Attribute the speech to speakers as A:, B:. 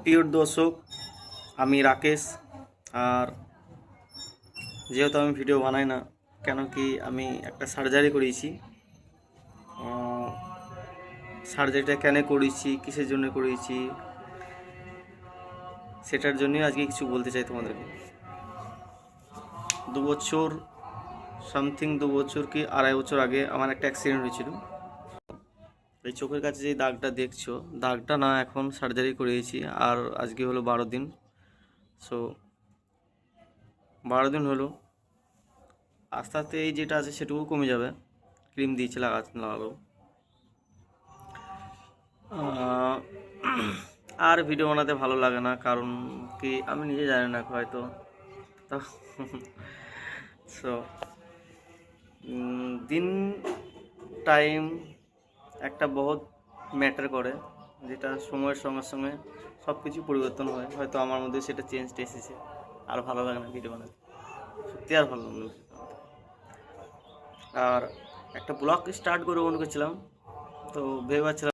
A: প্রিয় দর্শক, আমি রাকেশ। আর যেহেতু আমি ভিডিও বানাই না, কেন কি আমি একটা সার্জারি করিয়েছি। সার্জারিটা কেন করিয়েছি, কিসের জন্য করিয়েছি, সেটার জন্যই আজকে কিছু বলতে চাই তোমাদেরকে। 2 বছর সামথিং, 2 বছর কি 2.5 বছর আগে আমার একটা অ্যাক্সিডেন্ট হয়েছিল। এই চোখের কাছে যে দাগটা দেখছো, দাগটা না, এখন সার্জারি করিয়েছি। আর আজকে হলো 12 দিন। সো 12 দিন হলো, আস্তে আস্তে এই যেটা আছে সেটুকু কমে যাবে। ক্রিম দিয়েছে, লাগাবো। আর ভিডিও বানাতে ভালো লাগে না, কারণ কি আমি নিজে জানি না হয়তো। তো সো দিন টাইম একটা বহুত ম্যাটার করে, যেটা সময়ের সঙ্গে সঙ্গে সব কিছু পরিবর্তন হয়। হয়তো আমার মধ্যে সেটা চেঞ্জটা এসেছে, আর ভালো লাগে না ভিডিও বানাতে, সত্যি আর ভালো লাগে না। আর একটা ব্লগ স্টার্ট করে মনে করছিলাম, তো ভেবেছিলাম